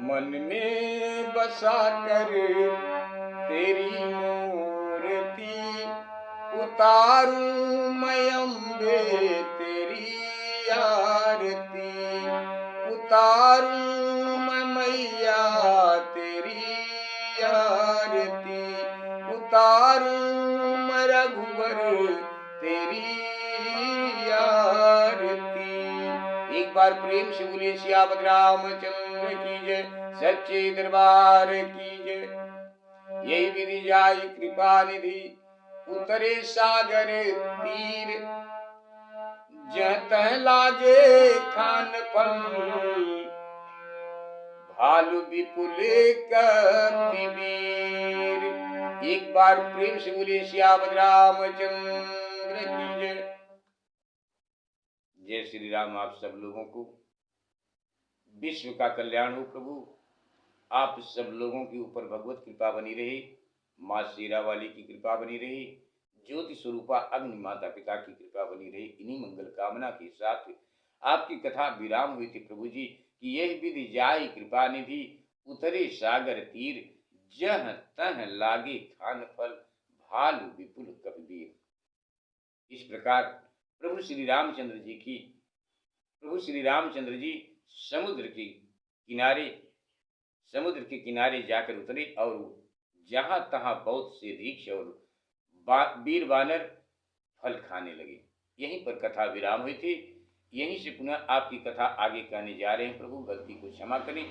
मन में बसा कर तेरी मूर्ति उतारूं मैं अम्बे तेरी आरती, उतारूं मैं मैया तेरी आरती, उतारूं मैं रघुवर तेरी आरती। एक बार प्रेम से बोलिए सियावत रामचंद्र की जय, सच्चे दरबार की जय। यही विधि जाई कृपा निधि उतरे सागर तीर, जह तह लागे खान फल भालू विपुल कबीर। एक बार प्रेम से बोलिए सियावत रामचंद्र की जय। जय श्री राम। आप सब लोगों को विश्व का कल्याण हो प्रभु। आप सब लोगों के ऊपर भगवत कृपा बनी रहे, माँ शेरा वाली की कृपा बनी रही, ज्योति स्वरूपा अग्नि माता पिता की कृपा बनी रही। इन्हीं मंगल कामना के साथ आपकी कथा विराम हुई थी प्रभु जी कि यह विधि जाई कृपा निधि उतरे सागर तीर, जह तह लागे खान फल भालू विपुल कबीर। इस प्रकार प्रभु श्री रामचंद्र जी समुद्र के किनारे जाकर उतरे और जहां तहां बहुत से रीछ और वीर वानर फल खाने लगे। यहीं पर कथा विराम हुई थी। यहीं से पुनः आपकी कथा आगे कहने जा रहे हैं। प्रभु गलती को क्षमा करें,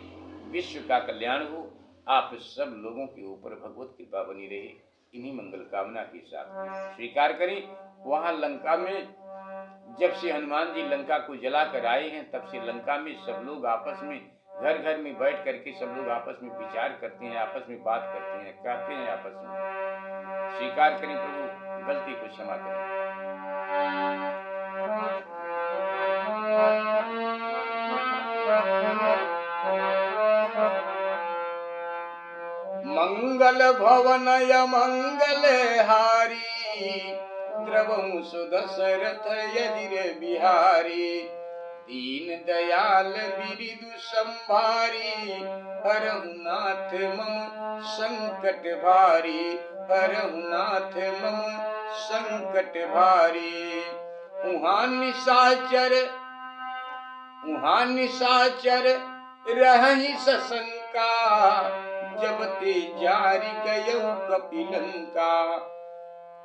विश्व का कल्याण हो, आप सब लोगों के ऊपर भगवत कृपा बनी रहे, इन्हीं मंगल कामना के साथ स्वीकार करें। वहां लंका में जब से हनुमान जी लंका को जला कर आए हैं, तब से लंका में सब लोग आपस में घर घर में बैठ करके सब लोग आपस में विचार करते हैं, आपस में बात करते हैं, कहते हैं आपस में। स्वीकार करें प्रभु, गलती को क्षमा करें। मंगल भवन मंगल हारी, द्रवहु सुदशरथ यजिर बिहारी, दीन दयाल बिरिदु संभारी, हरहु नाथ मम संकट भारी, हरहु नाथ मम संकट भारी। उहाँ निशाचर रहहि सशंका, जब ते जारि गयउ कपिलंका,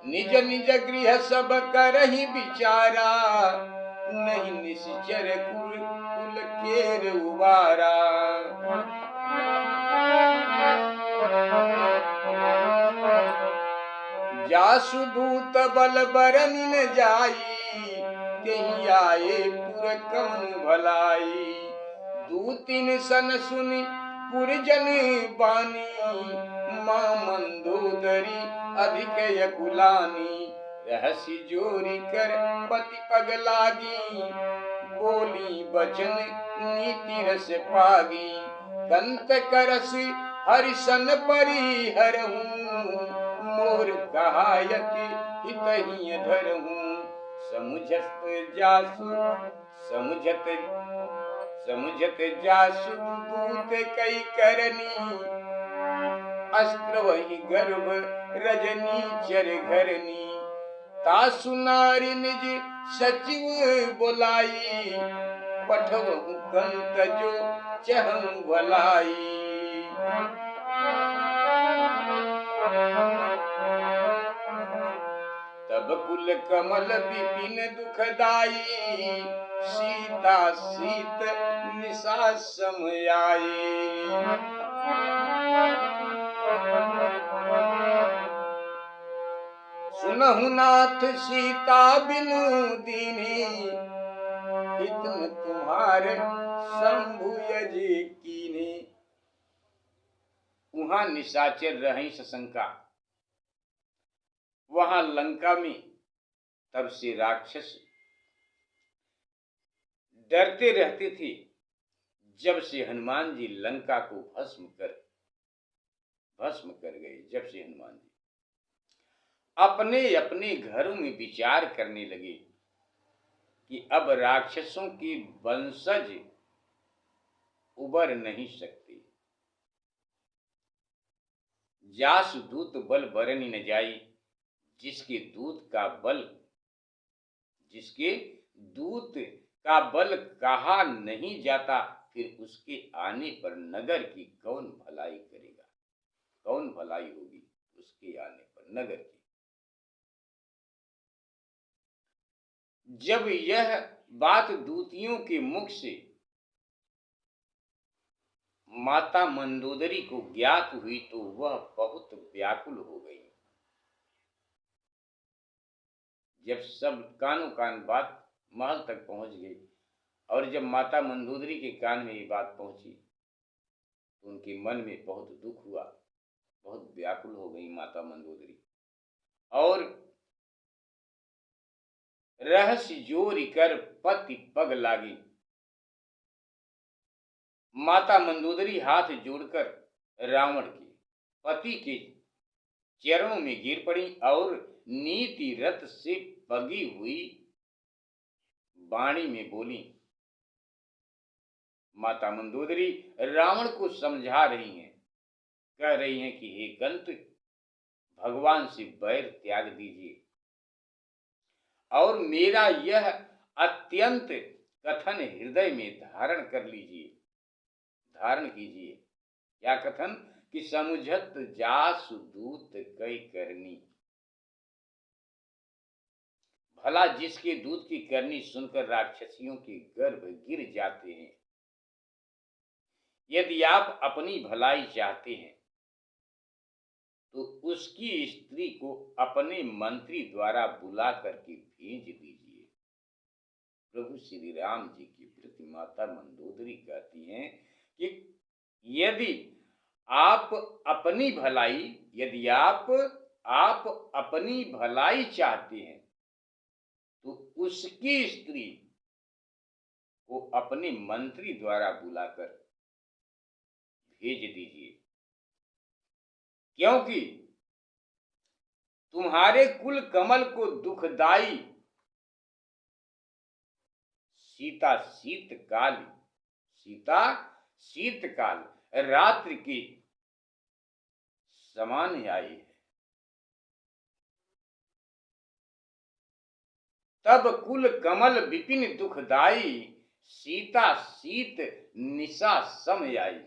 निज निज गृह सब करहि विचारा, नहीं निश्चर कुल केर उबारा। जासु दूत बल बरनि न जाई, तेहि आए पुर कवन भलाई, दूतिन सन सुनि पुरजन बानी, मां मंदोदरी अधिक यकुलानी, रहसि जोरी कर पति पग लागी, बोली बचन नीति रस पागी, दंत करस हरिसन परी हरहूं, मोर कहायति हितहि धरहूं। समुझत जासु दूत कई करनी, अस्त्र वही गर्भ रजनी चर घरनी, तासु नारी निज सचिव बोलाई, पठवहु कंत जो चहु भलाई। तब कुल कमल विपिन दुखदाई, सीता सीत निशा समयाई। सुनहु नाथ सीता बिनु दीनी, हित न तुम्हारे शंभु यजी कीनी। वहां निशाचर रही सशंका, वहां लंका में तब से राक्षस डरते रहते थे, जब से हनुमान जी लंका को भस्म कर गए। जब से हनुमान जी अपने अपने घरों में विचार करने लगे कि अब राक्षसों के वंशज उबर नहीं सकते। जास दूत बल बरनी न जाई, जिसके दूत का बल, जिसके दूत का बल कहा नहीं जाता, फिर उसके आने पर नगर की कौन भलाई करेगा। कौन भलाई होगी उसके आने पर नगर की। जब यह बात दूतियों के मुख से माता मंदोदरी को ज्ञात हुई तो वह बहुत व्याकुल हो गई। जब सब कानों कान बात महल तक पहुंच गई और जब माता मंदोदरी के कान में ये बात पहुंची तो उनके मन में बहुत दुख हुआ, बहुत व्याकुल हो गई माता मंदोदरी और रहस्य जोर कर पति पग लागी। माता मंदोदरी हाथ जोड़कर रावण के पति के चरणों में गिर पड़ी और नीति रथ से पगी हुई वाणी में बोली। माता मंदोदरी रावण को समझा रही हैं, कह रही हैं कि हे कंत, भगवान से बैर त्याग दीजिए और मेरा यह अत्यंत कथन हृदय में धारण कर लीजिए, धारण कीजिए। क्या कथन कि समुझत जासु दूत कई करनी। भला जिसके दूत की करनी सुनकर राक्षसियों के गर्भ गिर जाते हैं। यदि आप अपनी भलाई चाहते हैं तो उसकी स्त्री को अपने मंत्री द्वारा बुला करके भेज दीजिए। प्रभु श्री राम जी की प्रति माता मंदोदरी कहती हैं कि यदि आप अपनी भलाई, यदि आप अपनी भलाई चाहते हैं तो उसकी स्त्री को अपने मंत्री द्वारा बुलाकर भेज दीजिए, क्योंकि तुम्हारे कुल कमल को दुखदाई सीता शीतकाल रात्रि के समान आई है। तब कुल कमल विपिन दुखदाई, सीता शीत निशा सम आई।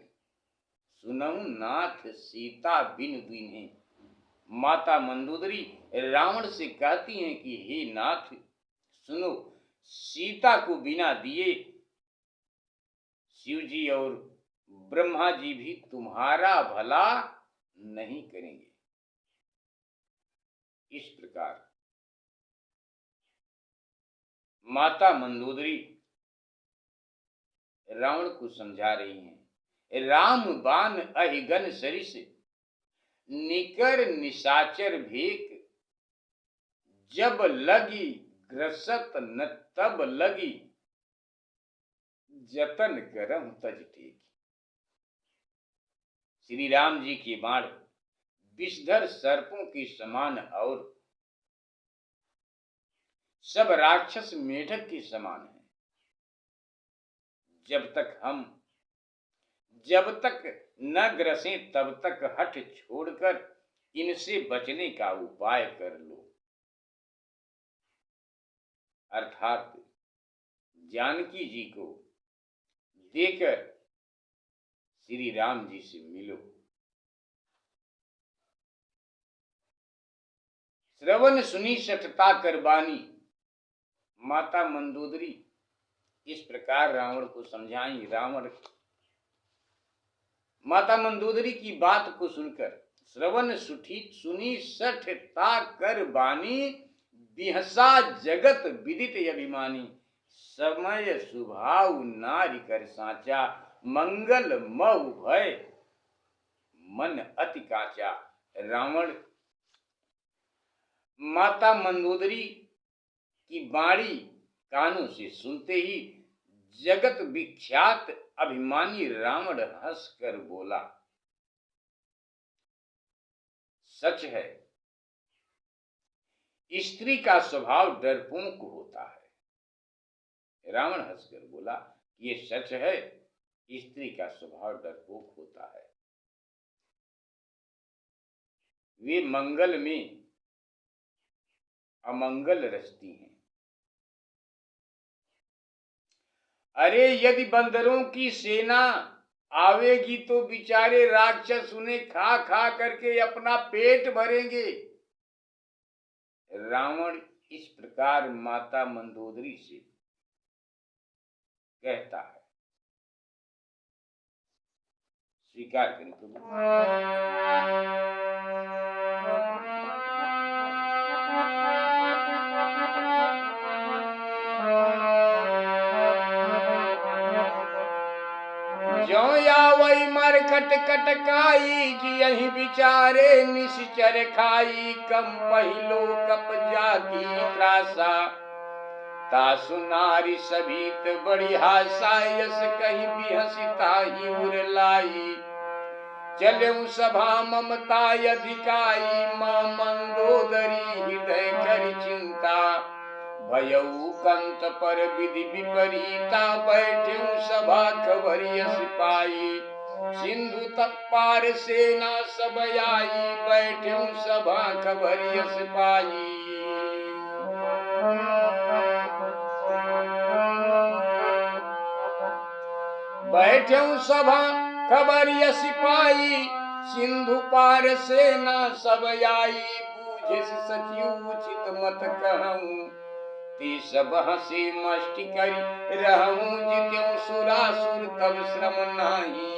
सुनहु नाथ सीता बिन दीन्हे। माता मंदोदरी रावण से कहती हैं कि हे नाथ सुनो, सीता को बिना दिए शिव जी और ब्रह्मा जी भी तुम्हारा भला नहीं करेंगे। इस प्रकार माता मंदोदरी रावण को समझा रही हैं। राम बान अहिगन सरिस, निकर निशाचर भेक। जब लगी ग्रसत न तब लगी, जतन करम तज टेक। श्री राम जी की बाण विषधर सर्पों के समान और सब राक्षस मेढक के समान है। जब तक न ग्रसें तब तक हठ छोड़कर इनसे बचने का उपाय कर लो। अर्थात जानकी जी को देकर श्री राम जी से मिलो। श्रवण सुनी सठता करबानी। माता मंदोदरी इस प्रकार रावण को समझाई। रावण माता मंदोदरी की बात को सुनकर श्रवण सुनी सठता करबानी, बिहसा जगत विदित अभिमानी। समय सुभाव नारी कर साचा, मंगल मऊ भय मन अति काचा। रावण माता मंदोदरी की वाणी कानों से सुनते ही जगत विख्यात अभिमानी रावण हंसकर बोला, सच है स्त्री का स्वभाव डरपोक होता है। रावण हंसकर बोला, ये सच है स्त्री का स्वभाव डरपोक होता है। वे मंगल में अमंगल रचती हैं। अरे यदि बंदरों की सेना आवेगी तो बेचारे राक्षस उन्हें खा खा करके अपना पेट भरेंगे। रावण इस प्रकार माता मंदोदरी से कहता है। स्वीकार करें प्रभु। जो या वही मर कट कटकाई जी यही बिचारे निश्चर खाई कम पहिलो कप जाती त्रासा तासु नारी सभीत बड़ी हासा यस कहीं भी हंसिता ही उर लाई चले सभा ममता अधिकाई मां मंदोदरी हृदय कर चिंता भयऊ कंत पर विधि विपरीता बैठे सभा खबरिय सिपाही सिंधु तक पार सेना सब आई बैठे सभा खबरिय सिपाही बैठे सभा खबरिय सिपाही सिंधु पार सेना सब आई बूझे सचिव उचित मत कहूं ती सब हंसी मस्ती करी रहूं जित्यों सुरासुर तब श्रम नाही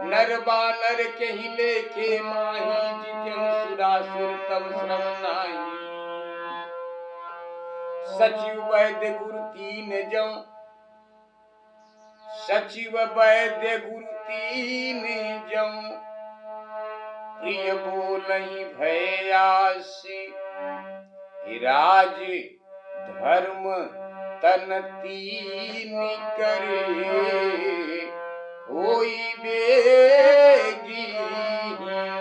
नर बानर के ही लेखे माही जित्यों सुरासुर तब श्रम नाही सचिव वैद्य गुरु तीन जौ सचिव वैद्य गुरु तीन जौ प्रिय बोलहि भयासी राज धर्म तन तीन करे होई बेगी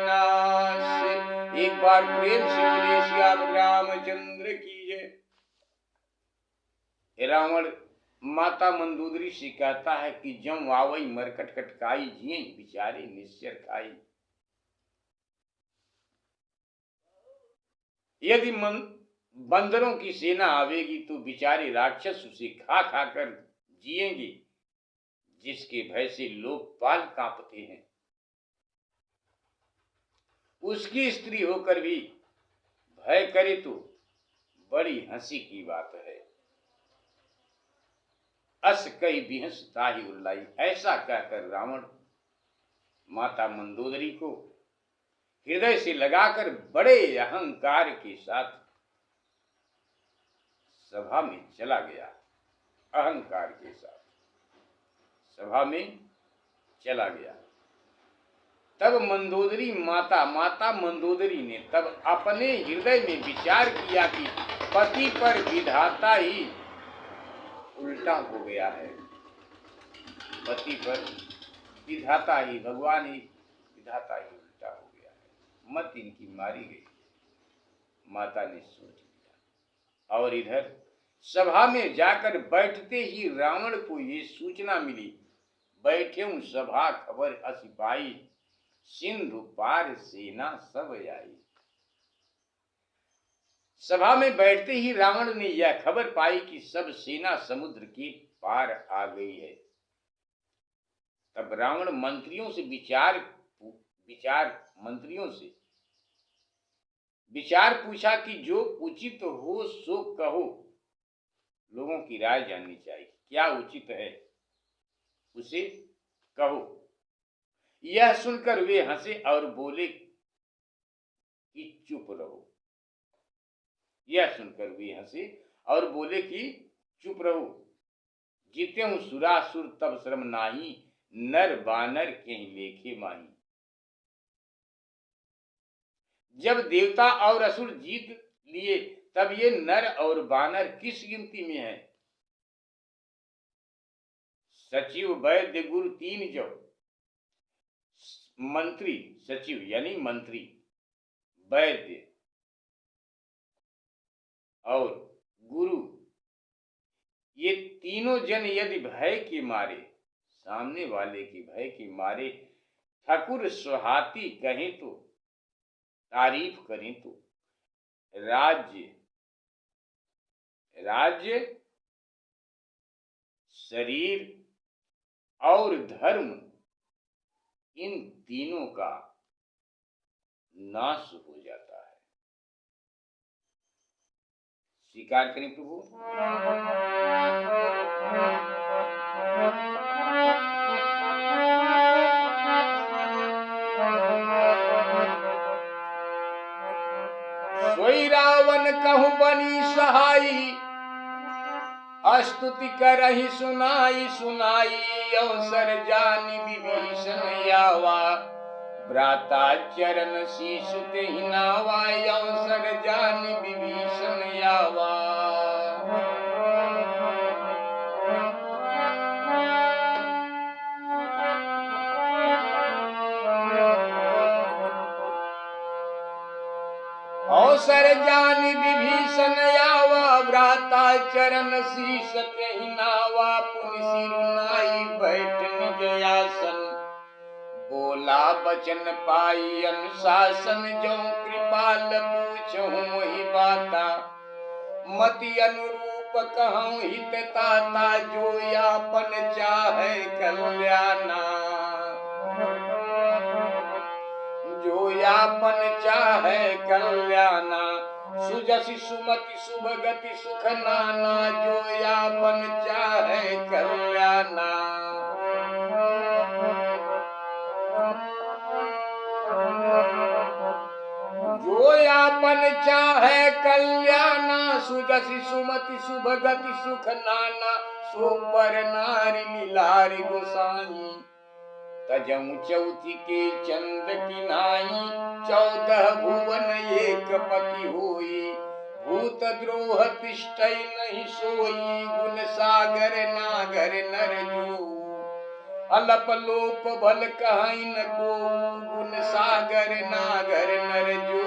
नाश। एक बार प्रेम से बोले श्री रामचंद्र की जय। रावण माता मंदोदरी से कहता है कि जम आवई मरकट कटकाई जिये बिचारे निश्चर खाई। यदि बंदरों की सेना आवेगी तो बिचारे राक्षस उसे खा खा कर जिएंगे जिसके भय से लोकपाल कांपते हैं। उसकी स्त्री होकर भी भय करे तो बड़ी हंसी की बात है। अस कई बिहस ताही उल्लाई ऐसा कहकर रावण माता मंदोदरी को हृदय से लगाकर बड़े अहंकार के साथ सभा में चला गया। अहंकार के साथ सभा में चला गया। तब मंदोदरी माता मंदोदरी ने तब अपने हृदय में विचार किया कि पति पर विधाता ही उल्टा हो गया है। पति पर विधाता ही भगवान ही विधाता ही उल्टा हो गया है। मत इनकी मारी गई माता ने सोच लिया। और इधर सभा में जाकर बैठते ही रावण को ये सूचना मिली। बैठे हूं सभा खबर असिपाई सिंधु पार सेना सब आई। सभा में बैठते ही रावण ने यह खबर पाई कि सब सेना समुद्र के पार आ गई है। तब रावण मंत्रियों से विचार पूछा कि जो उचित हो सो कहो। लोगों की राय जाननी चाहिए, क्या उचित है उसे कहो। यह सुनकर वे हंसे और बोले कि चुप रहो। यह सुनकर वे हंसे और बोले कि चुप रहो। जीत्यों सुरासुर तब श्रम नाही नर बानर के लेखे माही। जब देवता और असुर जीत लिए तब ये नर और बानर किस गिनती में है। सचिव वैद्य गुरु तीन जो मंत्री, सचिव यानी मंत्री, वैद्य और गुरु, ये तीनों जन यदि भय के मारे सामने वाले की भय के मारे ठकुर सुहाती कहें तो, तारीफ करें तो, राज्य राज्य शरीर और धर्म, इन तीनों का नाश हो जाता है। स्वीकार करें प्रभु। सोई रावण कहूँ बनी सहाई, स्तुति करहि सुनाई सुनाई, अवसर जानि विभीषण आवा, भ्राता चरण शीश तेहि नावा, अवसर जानि विभीषण आवा। अवसर जानि विभीषण आवा, भ्राता चरण शीश तेहि नावा, पुनि सिरु नाई बैठ निज आसन, बोला बचन पाई अनुशासन, जो कृपाल पूछहु मोहि बाता, मति अनुरूप कहूँ हित ताता, जो यापन चाहे कल्याणा, जो यापन चाहे कल्याणा, सुजसि सुमति शुभ गति सुख नाना, जो यापन चाहे कल्याणा। जो यापन चाहे कल्याणा, सुजसि सुमति शुभ गति सुख नाना, सो पर नारी लीलारि गोसाई, तजऊ चौथी के चंद की नाई, 14 भुवन एक पति होई, भूत द्रोह तिष्ठै नहीं सोई, गुण सागर नागर नर जो, अलप लोप भल कहीं न को, गुण सागर नागर नर जो।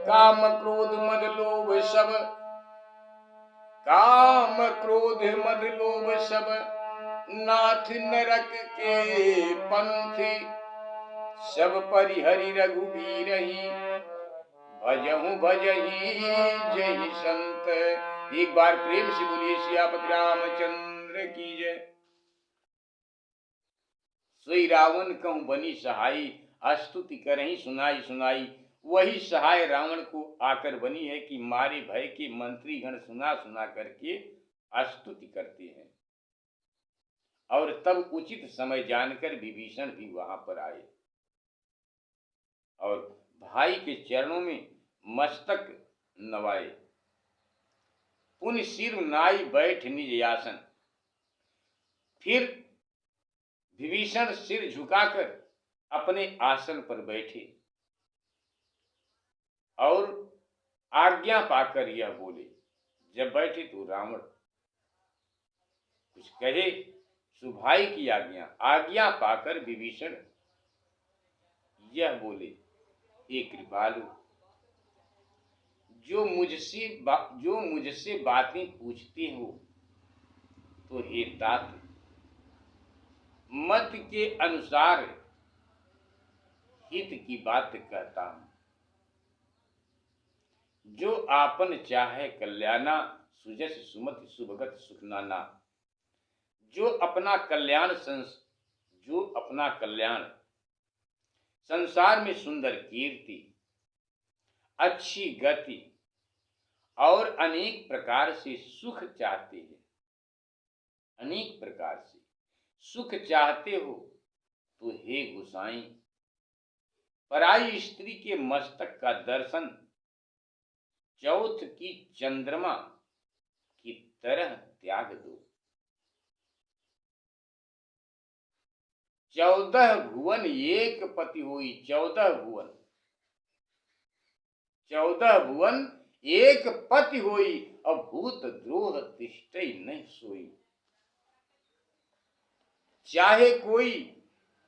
काम क्रोध मद लोभ सब, काम क्रोध मद लोभ सब, नाथ नरक के पंथी, सब परिहरि रघुबीरहि, भजहु भजहि जय संत। एक बार प्रेम से बोलिए सियापति रामचंद्र की जय। सोई रावण कहूँ बनी सहाई, स्तुति करहि सुनाई सुनाई। वही सहाय रावण को आकर बनी है कि मारे भय के मंत्री गण सुना सुना करके स्तुति करते हैं। और तब उचित समय जानकर विभीषण भी वहां पर आए और भाई के चरणों में मस्तक नवाए। पुनि सिर नाई बैठ निज आसन। फिर विभीषण सिर झुकाकर अपने आसन पर बैठे और आज्ञा पाकर यह बोले। जब बैठे तो रावण कुछ कहे, सुभाई की आज्ञा पाकर विभीषण यह बोले, हे कृपालु, जो मुझसे बातें पूछते हो तो हे तात, मत के अनुसार हित की बात कहता हूं। जो आपन चाहे कल्याणा, सुजस सुमति शुभगत सुखनाना। जो अपना कल्याण संसार में सुंदर कीर्ति, अच्छी गति और अनेक प्रकार से सुख चाहते हैं, अनेक प्रकार से सुख चाहते हो तो हे गोसाई, पराई स्त्री के मस्तक का दर्शन चौथ की चंद्रमा की तरह त्याग दो। 14 भुवन एक पति होई। 14 भुवन एक पति होई, और भूत द्रोह तिष्ठै नहीं सोई। चाहे कोई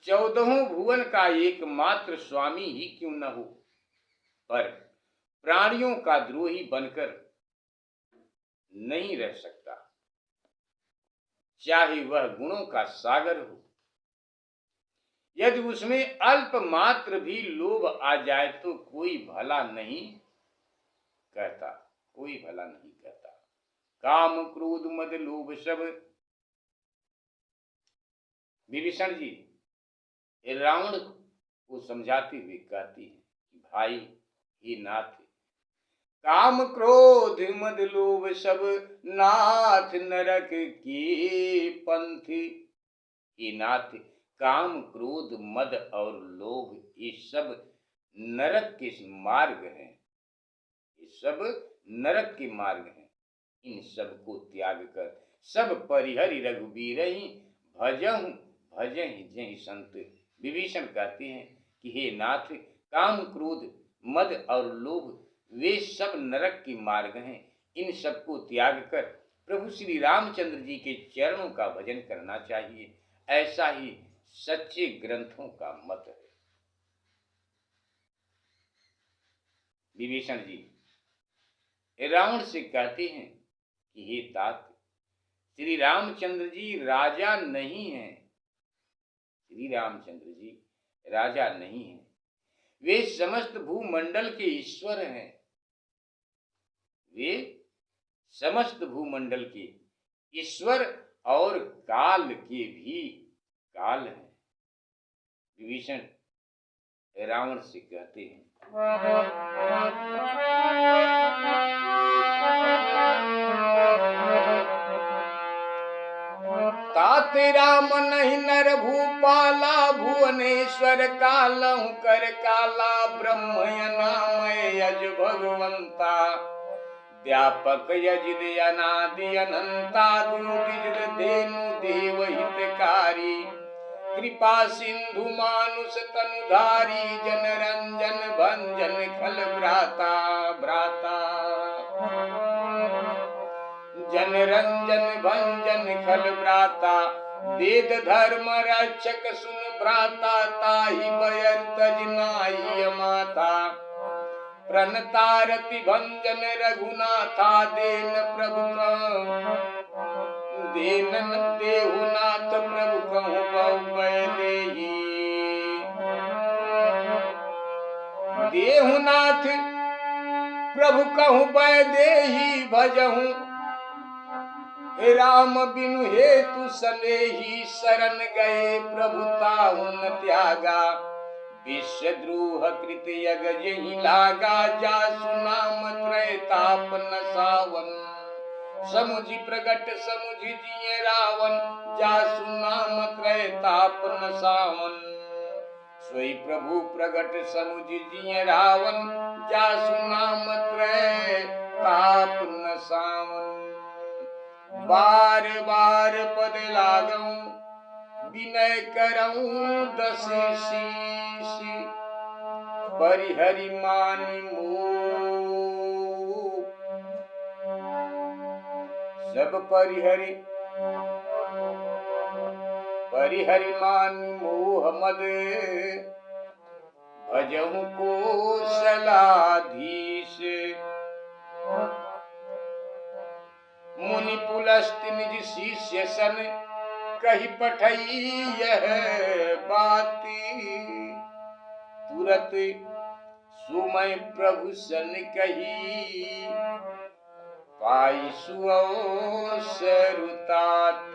14 भुवन का एकमात्र स्वामी ही क्यों न हो, पर प्राणियों का द्रोही बनकर नहीं रह सकता। चाहे वह गुणों का सागर हो। यदि उसमें अल्प मात्र भी लोभ आ जाए तो कोई भला नहीं कहता, कोई भला नहीं कहता। काम क्रोध मद लोभ सब। विभीषण जी रावण को समझाते हुए कहती है कि भाई, हे नाथ, काम क्रोध मद लोभ सब नाथ नरक के पंथ। हे नाथ, काम क्रोध मद और लोभ ये सब नरक के मार्ग हैं, ये सब नरक के मार्ग हैं। इन सब को त्याग कर सब परिहरि रघुबीरहि भजहु भजहि जहि संत। विभीषण कहते हैं कि हे नाथ, काम क्रोध मद और लोभ वे सब नरक के मार्ग हैं। इन सब को त्याग कर प्रभु श्री रामचंद्र जी के चरणों का भजन करना चाहिए। ऐसा ही सच्चे ग्रंथों का मत है। विभीषण जी रावण से कहते हैं कि हे तात, श्री रामचंद्र जी राजा नहीं हैं, श्री रामचंद्र जी राजा नहीं हैं, वे समस्त भूमंडल के ईश्वर हैं, वे समस्त भूमंडल के ईश्वर और काल के भी काल हैं। विभीषण रावण से कहते हैं तात राम नहीं नर भूपाला, भुवनेश्वर कालहु कर काला, ब्रह्म नामय यज भगवंता, व्यापक यजिद अनादि अनंता, दुर्दिज धेनु देव हितकारी, कृपा सिंधु मानुष तनुधारी, जन रंजन भंजन खल भ्राता भ्राता, जन रंजन भंजन खल भ्राता, वेद धर्म रक्षक सुन भ्राता, ताहि बयर तज नाहि माता, प्रणतारति भंजन रघुनाथा, देन प्रभु देनन देहुनाथ प्रभु कहूँ बहु देही, देहुनाथ प्रभु कहूँ बय देही, भजहूँ राम बिनु हेतु सनेही, शरण गए प्रभु ताहु न त्यागा, विश्वद्रोह कृत यग जहि लागा, जासु नाम त्रय ताप न सावन, समुझि प्रगट समुझि जिय रावण, जासु नाम त्रय ताप न सावन, सोई प्रभु प्रगट समुझि जिय रावण, जासु नाम त्रय ताप न सावन। बार बार पद लागऊं विनय करऊं दस शीश, परिहरि मानि मोह, सब परिहरि परिहरि मानि मोह मद, भजहु कौशलाधीश, मुनि पुलस्त्य निज शिष्य सन, कही पठई यह बाती, तुरत सुमय प्रभु सन कही, पाई सुअवसर तात।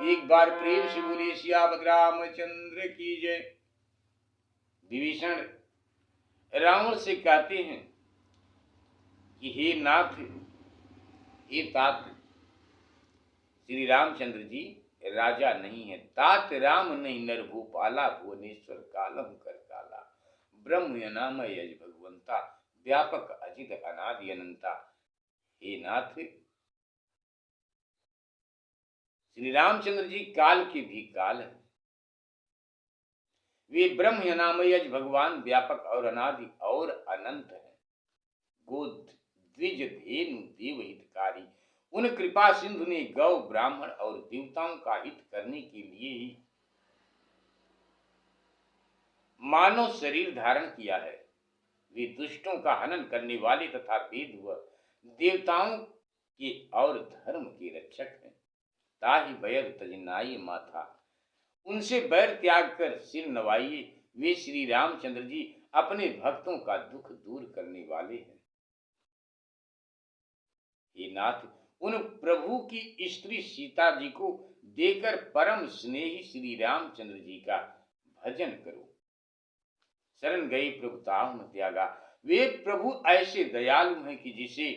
एक बार प्रेम से बोले सियावत रामचंद्र की जय। विभीषण रावण से कहते हैं कि हे नाथ, हे तात, श्री रामचंद्र जी राजा नहीं है। तात राम नहीं नर भूपाला, भुवनेश्वर कालम कर काला, ब्रह्म नाम यज भगवंता, व्यापक अजित अनादि अनंता। हे नाथ, श्री रामचंद्र जी काल के भी काल है, वे ब्रह्म नाम यज भगवान व्यापक और अनादि और अनंत है। गोद द्विज धेनु देव हितकारी, उन कृपा सिंधु ने गौ ब्राह्मण और देवताओं का हित करने के लिए ही मानव शरीर धारण किया है। वे दुष्टों का हनन करने वाले तथा वेद व देवताओं के और धर्म के रक्षक हैं। ताहि बैर तजनाई माथा। उनसे बैर त्याग कर सिर नवाइए, वे श्री रामचंद्र जी अपने भक्तों का दुख दूर करने वाले हैं। हे नाथ, उन प्रभु की स्त्री सीता जी को देकर परम स्नेही श्री रामचंद्र जी का भजन करो। शरण गई प्रभु ताहु न त्यागा। वे प्रभु ऐसे दयालु हैं कि जिसे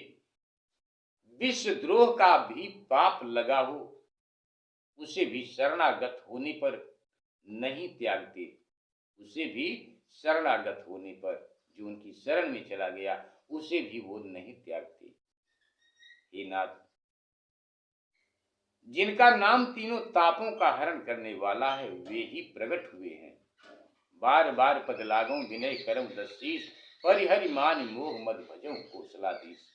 विश्वद्रोह का भी पाप लगा हो, उसे भी शरणागत होने पर नहीं त्यागते। उसे भी शरणागत होने पर, जो उनकी शरण में चला गया, उसे भी वो नहीं त्यागते। हे नाथ, जिनका नाम तीनों तापों का हरण करने वाला है, वे ही प्रकट हुए हैं। बार बार पद लागों विनय करम दशीष, परिहरि मान मोह मद भजों कौशलाधीश।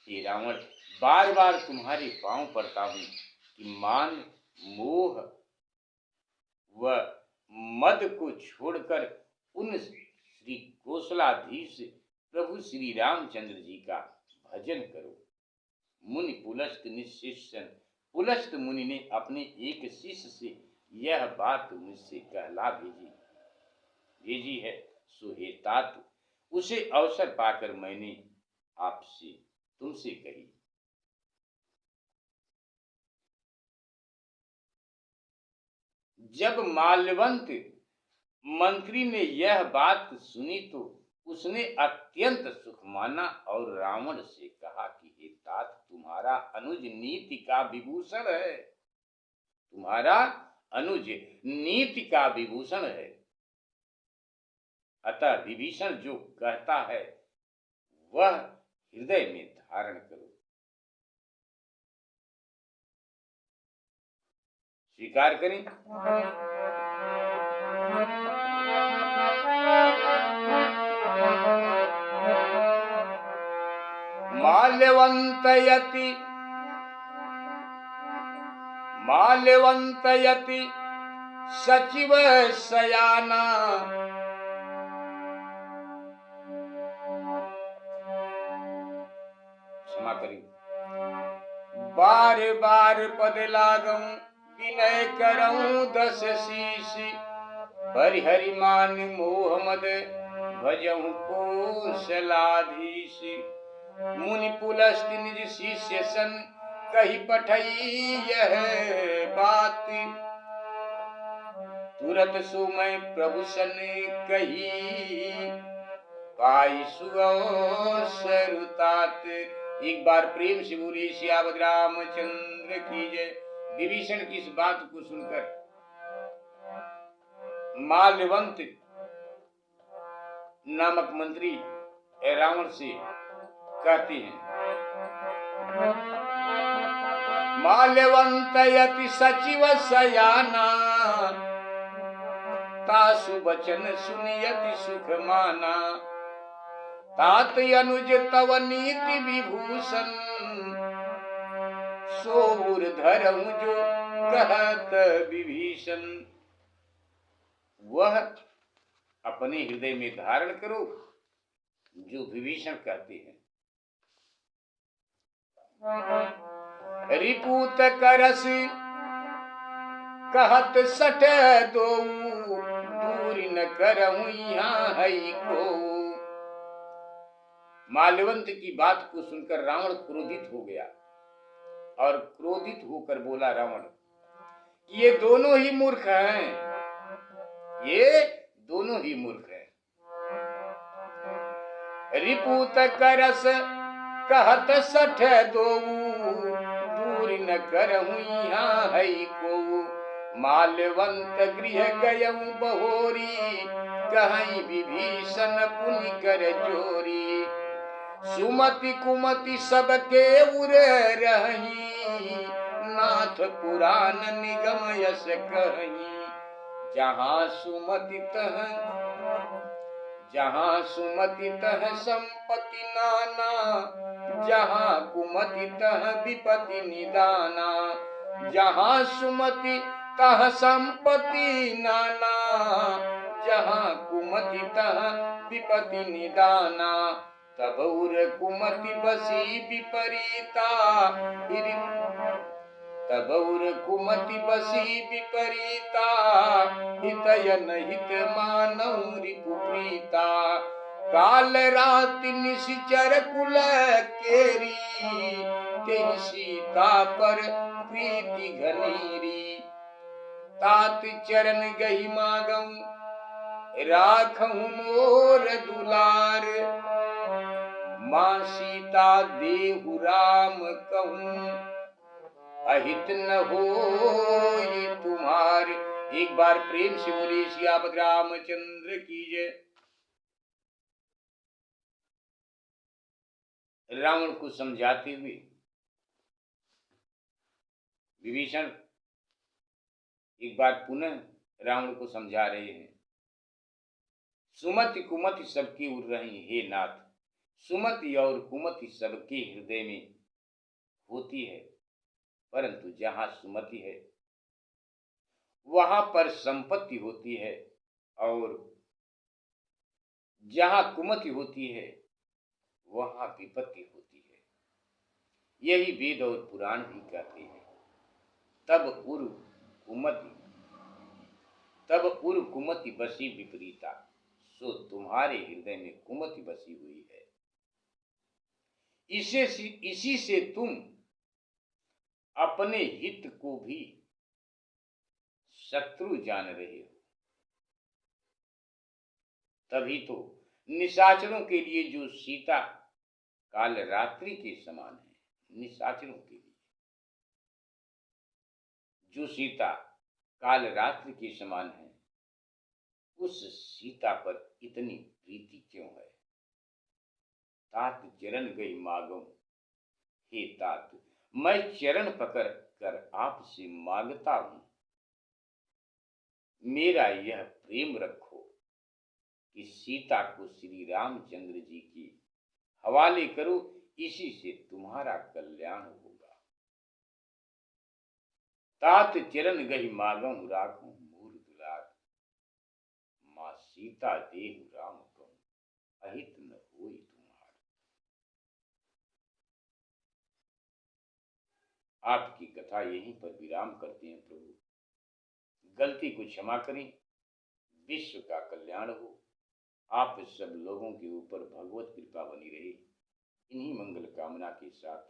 हे रावण, बार बार तुम्हारे पांव पड़ता हूं कि मान, मोह व मद को छोड़कर उन श्री कौशलाधीश प्रभु श्री रामचंद्र जी का भजन करो। मुनि पुलस्त निशिष्यन। पुलस्त मुनि ने अपने एक शिष्य से यह बात मुझसे कहला भेजी है, सो हे तात, उसे अवसर पाकर मैंने आपसे तुमसे कही। जब माल्यवंत मंत्री ने यह बात सुनी तो उसने अत्यंत सुख माना और रावण से कहा कि हे तात, तुम्हारा अनुज नीति का विभूषण है। तुम्हारा अनुज नीति का विभूषण है, अतः विभीषण जो कहता है वह हृदय में धारण करो। स्वीकार करें। माल्यवंतयति सचिव सयाना। क्षमा करें। बार बार पद लागूं विनय करऊं दस शीश, परिहरि मान मोह मद भजऊं कौशलाधीश। मुनि पुलस्त निज शिष्य सन कही पठई यह बात, तुरत सो मैं प्रभु सन कही पाई सुअवसर तात। एक बार प्रेम से बोली सियावत रामचंद्र की जय। विभीषण की इस बात को सुनकर माल्यवंत नामक मंत्री रावण से कहते हैं, माल्यवंतयति सचिव सयाना, तासु वचन सुनियति सुख माना। तात अनुज तव नीति विभूषण, सोर धरऊं जो कहत विभीषण। वह अपने हृदय में धारण करो जो विभीषण कहते हैं। रिपुत करस कहत सठ दो, दूर न करऊं यहाँ है को। माल्यवंत की बात को सुनकर रावण क्रोधित हो गया और क्रोधित होकर बोला रावण, ये दोनों ही मूर्ख हैं, ये दोनों ही मूर्ख हैं। रिपुत करस कहत सठ दो, दूर न करऊं यहाँ है को। माल्यवंत गृह गयऊं बहोरी, कहीं विभीषण पुनि कर जोरी। सुमति कुमति सबके उर रही, नाथ पुराण निगम यश कहीं। जहाँ सुमति तह संपत्ति नाना, जहाँ कुमति तह विपत्ति निदाना। जहाँ सुमति तह संपत्ति नाना, जहाँ कुमति तह विपत्ति निदाना। तब उर कुमति बसी विपरीता, तब उर कुमति बसी विपरीता, हितयन हित मानव रिपु प्रीता। काल रात निशिचर कुल केरी, तेहि सीता पर प्रीति घनेरी। तात चरण गही मागऊं, राखऊं मोर दुलार। मां सीता देहु राम कहूं, अहित न होई तुम्हार। एक बार प्रेम से बोलिए सियापत रामचंद्र की जय। रावण को समझाते हुए विभीषण एक बार पुनः रावण को समझा रहे हैं। सुमति कुमति सबकी उड़ रही हे नाथ। सुमति और कुमति सबके हृदय में होती है, परंतु जहां सुमति है वहां पर संपत्ति होती है, और जहां कुमति होती है वहां विपत्ति होती है। यही वेद और पुराण भी कहते हैं। तब उर कुमति बसी विपरीता, सो तुम्हारे हृदय में कुमति बसी हुई है। इसी से तुम अपने हित को भी शत्रु जान रहे हो। तभी तो निशाचरों के लिए जो सीता काल रात्रि के समान है, निशाचरों के लिए जो सीता काल रात्रि के समान है, उस सीता पर इतनी प्रीति क्यों है। तात चरण गई मागूं, हे तात मैं चरण पकड़ कर आपसे मांगता हूं, मेरा यह प्रेम रखो कि सीता को श्री रामचंद्र जी की हवाले करो, इसी से तुम्हारा कल्याण होगा। तात चरण गही मागऊं, राखूं मोर दुलार। मां सीता देहु राम कहूं, अहित न होई तुम्हार। आपकी कथा यहीं पर विराम करते हैं। प्रभु गलती को क्षमा करें, विश्व का कल्याण हो, आप सब लोगों के ऊपर भगवत कृपा बनी रहे, इन्हीं मंगल कामना के साथ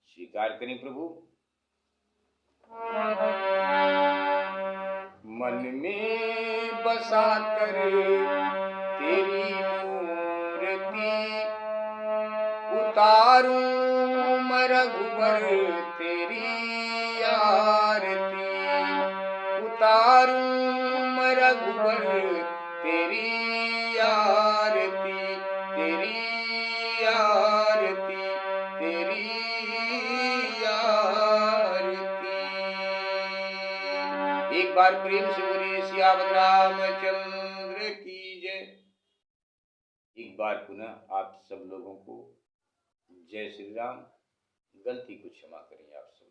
स्वीकार करें। प्रभु मन में बसा कर तेरी मूर्ति, उतारूं मैं रघुबर तेरी आरती। उतारूं मैं रघुबर तेरी आरती, तेरी आरती, तेरी आरती। एक बार प्रेम से बोलिए सियावत रामचंद्र की जय। एक बार पुनः आप सब लोगों को जय श्री राम। गलती को क्षमा करें आप सब।